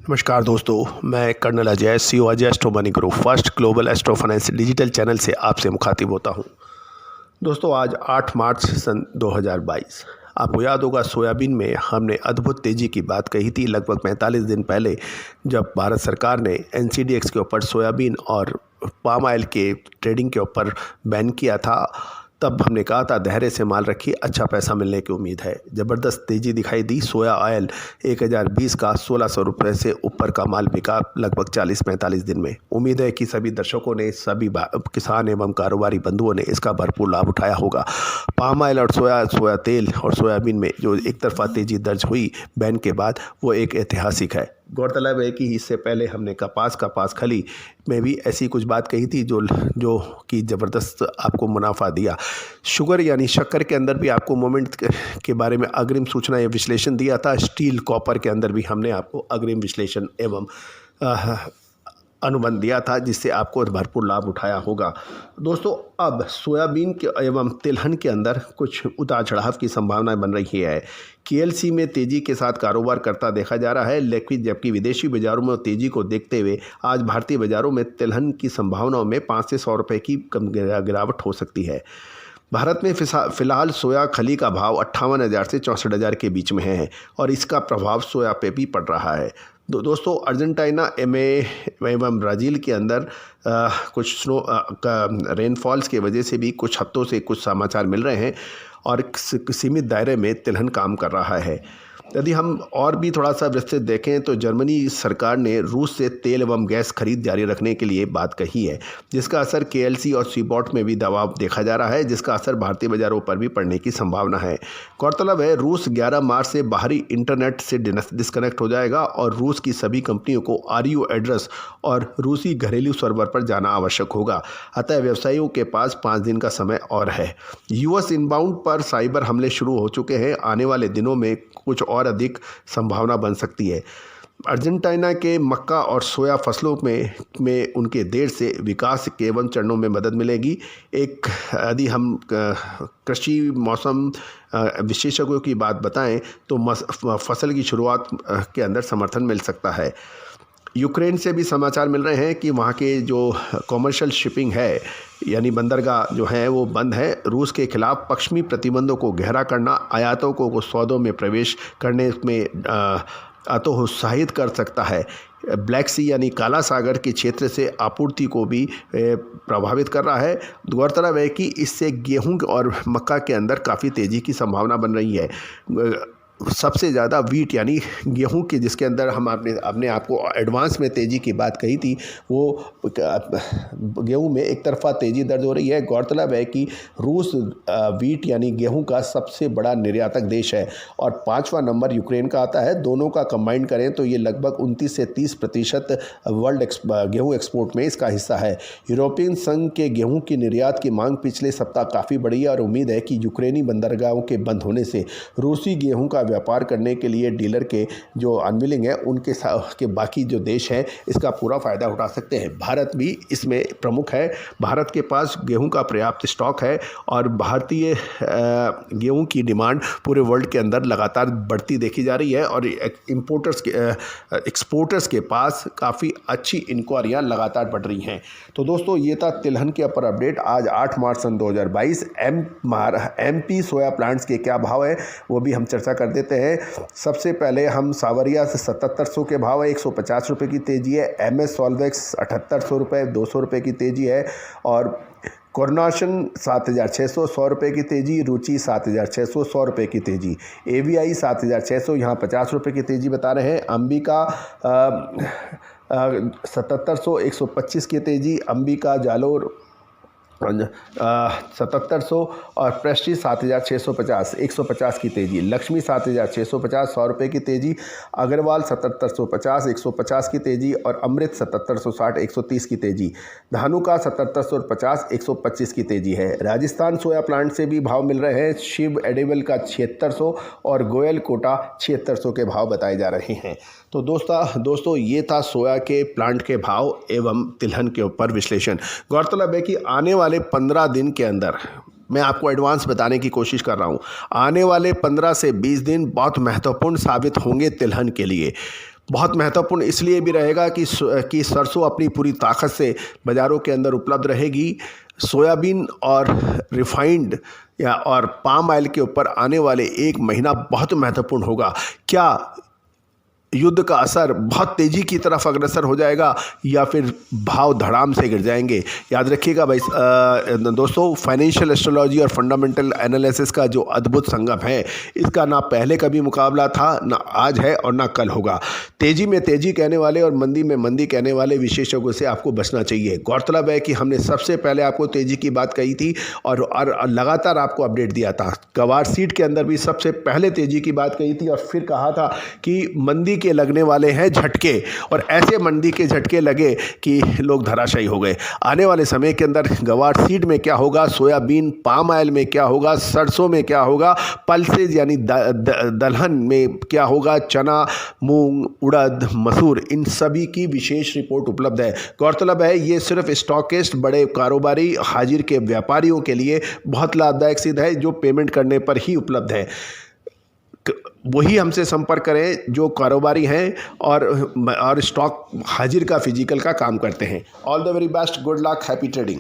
नमस्कार दोस्तों, मैं colonel Ajay, CEO Ajay astro money group first global astro finance digital channel से आपसे मुखातिब होता हूं। दोस्तों, आज 8 मार्च सन 2022। आपको याद होगा, सोयाबीन में हमने अद्भुत तेज़ी की बात कही थी लगभग 45 दिन पहले, जब भारत सरकार ने NCDEX के ऊपर सोयाबीन और पाम ऑयल के ट्रेडिंग के ऊपर बैन किया था। तब हमने कहा था धैर्य से माल रखिए, अच्छा पैसा मिलने की उम्मीद है। ज़बरदस्त तेज़ी दिखाई दी। सोया ऑयल 1020 का 1600 रुपये से ऊपर का माल बिका लगभग 40-45 दिन में। उम्मीद है कि सभी दर्शकों ने, सभी किसान एवं कारोबारी बंधुओं ने इसका भरपूर लाभ उठाया होगा। पाम ऑयल और सोया तेल और सोयाबीन में जो एक तरफा तेज़ी दर्ज हुई बैन के बाद, वो एक ऐतिहासिक है। गौरतलब है कि इससे पहले हमने कपास खली में भी ऐसी कुछ बात कही थी जो कि ज़बरदस्त आपको मुनाफा दिया। शुगर यानी शक्कर के अंदर भी आपको मोमेंट के बारे में अग्रिम सूचना या विश्लेषण दिया था। स्टील कॉपर के अंदर भी हमने आपको अग्रिम विश्लेषण एवं अनुबंध दिया था, जिससे आपको भरपूर लाभ उठाया होगा। दोस्तों, अब सोयाबीन के एवं तिलहन के अंदर कुछ उतार चढ़ाव की संभावना बन रही है। KLC में तेज़ी के साथ कारोबार करता देखा जा रहा है, लेकिन जबकि विदेशी बाज़ारों में तेज़ी को देखते हुए आज भारतीय बाज़ारों में तिलहन की संभावनाओं में 5 से 100 रुपये की कम गिरावट हो सकती है। भारत में फ़िलहाल सोया खली का भाव 58,000 से 64,000 के बीच में है और इसका प्रभाव सोया पे भी पड़ रहा है। दोस्तों, अर्जेंटीना एवं ब्राज़ील के अंदर कुछ रेनफॉल्स की वजह से भी कुछ हफ्तों से कुछ समाचार मिल रहे हैं और सीमित दायरे में तिलहन काम कर रहा है। यदि हम और भी थोड़ा सा विस्तृत देखें तो जर्मनी सरकार ने रूस से तेल एवं गैस खरीद जारी रखने के लिए बात कही है, जिसका असर KLC और सीबॉट में भी दबाव देखा जा रहा है, जिसका असर भारतीय बाज़ारों पर भी पड़ने की संभावना है। गौरतलब है, रूस 11 मार्च से बाहरी इंटरनेट से डिस्कनेक्ट हो जाएगा और रूस की सभी कंपनियों को RU एड्रेस और रूसी घरेलू सर्वर पर जाना आवश्यक होगा। अतः व्यवसायियों के पास 5 दिन का समय और है। US इनबाउंड पर साइबर हमले शुरू हो चुके हैं। आने वाले दिनों में कुछ और अधिक संभावना बन सकती है। अर्जेंटीना के मक्का और सोया फसलों में उनके देर से विकास के एवं चरणों में मदद मिलेगी। यदि हम कृषि मौसम विशेषज्ञों की बात बताएं तो फसल की शुरुआत के अंदर समर्थन मिल सकता है। यूक्रेन से भी समाचार मिल रहे हैं कि वहाँ के जो कॉमर्शियल शिपिंग है यानी बंदरगाह जो है वो बंद है। रूस के खिलाफ पश्चिमी प्रतिबंधों को गहरा करना आयातों को सौदों में प्रवेश करने में हतोत्साहित कर सकता है। ब्लैक सी यानी काला सागर के क्षेत्र से आपूर्ति को भी प्रभावित कर रहा है। गौरतलब है कि इससे गेहूं और मक्का के अंदर काफ़ी तेज़ी की संभावना बन रही है। सबसे ज़्यादा वीट यानी गेहूं के, जिसके अंदर हम आपने आपको एडवांस में तेज़ी की बात कही थी, वो गेहूं में एक तरफा तेज़ी दर्ज हो रही है। गौरतलब है कि रूस वीट यानी गेहूं का सबसे बड़ा निर्यातक देश है और 5वां नंबर यूक्रेन का आता है। दोनों का कंबाइन करें तो ये लगभग 29 से 30% वर्ल्ड गेहूँ एक्सपोर्ट में इसका हिस्सा है। यूरोपियन संघ के गेहूँ की निर्यात की मांग पिछले सप्ताह काफ़ी बढ़ी है और उम्मीद है कि यूक्रेनी बंदरगाहों के बंद होने से रूसी गेहूँ का व्यापार करने के लिए डीलर के जो अनविलिंग है के बाकी जो देश हैं इसका पूरा फ़ायदा उठा सकते हैं। भारत भी इसमें प्रमुख है। भारत के पास गेहूं का पर्याप्त स्टॉक है और भारतीय गेहूं की डिमांड पूरे वर्ल्ड के अंदर लगातार बढ़ती देखी जा रही है और एक्सपोर्टर्स के पास काफ़ी अच्छी इंक्वायरियाँ लगातार बढ़ रही हैं। तो दोस्तों, ये था तिलहन के ऊपर अपडेट आज 8 मार्च सन 2022। MP सोया प्लांट्स के क्या भाव है वो भी हम चर्चा कर देते हैं। सबसे पहले हम सावरिया से 7700 के भाव है, 150 रुपये की तेज़ी है। MS सॉल्वेक्स 7800 रुपये, 200 रुपये की तेज़ी है और कोरोनाशन 7600, 100 रुपये की तेज़ी। रुचि 7600, 100 रुपये की तेज़ी। AVI 7600, यहाँ 50 रुपये की तेज़ी बता रहे हैं। अंबिका 7700, 125 की तेज़ी। अंबिका जालोर 7700 और प्रेस्टीज 7650, 150 की तेज़ी। लक्ष्मी 7650, 100 रुपये की तेज़ी। अग्रवाल 7750, 150 की तेज़ी और अमृत 7760, 130 की तेज़ी। धानुका 7750, 125 की तेज़ी है। राजस्थान सोया प्लांट से भी भाव मिल रहे हैं। शिव एडिबल का 7600 और गोयल कोटा 7600 के भाव बताए जा रहे हैं। तो दोस्तों ये था सोया के प्लांट के भाव एवं तिलहन के ऊपर विश्लेषण। गौरतलब है कि आने वाले 15 दिन के अंदर मैं आपको एडवांस बताने की कोशिश कर रहा हूं, आने वाले 15 से 20 दिन बहुत महत्वपूर्ण साबित होंगे तिलहन के लिए। बहुत महत्वपूर्ण इसलिए भी रहेगा कि सरसों अपनी पूरी ताकत से बाज़ारों के अंदर उपलब्ध रहेगी। सोयाबीन और रिफाइंड और पाम ऑयल के ऊपर आने वाले एक महीना बहुत महत्वपूर्ण होगा। क्या युद्ध का असर बहुत तेज़ी की तरफ अग्रसर हो जाएगा या फिर भाव धड़ाम से गिर जाएंगे? याद रखिएगा भाई दोस्तों, फाइनेंशियल एस्ट्रोलॉजी और फंडामेंटल एनालिसिस का जो अद्भुत संगम है, इसका ना पहले कभी मुकाबला था, ना आज है और ना कल होगा। तेज़ी में तेज़ी कहने वाले और मंदी में मंदी कहने वाले विशेषज्ञों से आपको बचना चाहिए। गौरतलब है कि हमने सबसे पहले आपको तेज़ी की बात कही थी और लगातार आपको अपडेट दिया था। गवार सीट के अंदर भी सबसे पहले तेज़ी की बात कही थी और फिर कहा था कि मंदी के लगने वाले हैं झटके, और ऐसे मंदी के झटके लगे कि लोग धराशायी हो गए। आने वाले समय के अंदर गवार सीड में क्या होगा, सोयाबीन पाम ऑयल में क्या होगा, सरसों में क्या होगा, पल्सेज यानी दलहन में क्या होगा, चना, मूंग, उड़द, मसूर, इन सभी की विशेष रिपोर्ट उपलब्ध है। गौरतलब है ये सिर्फ स्टॉकिस्ट, बड़े कारोबारी, हाजिर के व्यापारियों के लिए बहुत लाभदायक सिद्ध है, जो पेमेंट करने पर ही उपलब्ध है। वही हमसे संपर्क करें जो कारोबारी हैं और स्टॉक हाजिर का फिजिकल का काम करते हैं। All the very best, good luck, happy trading.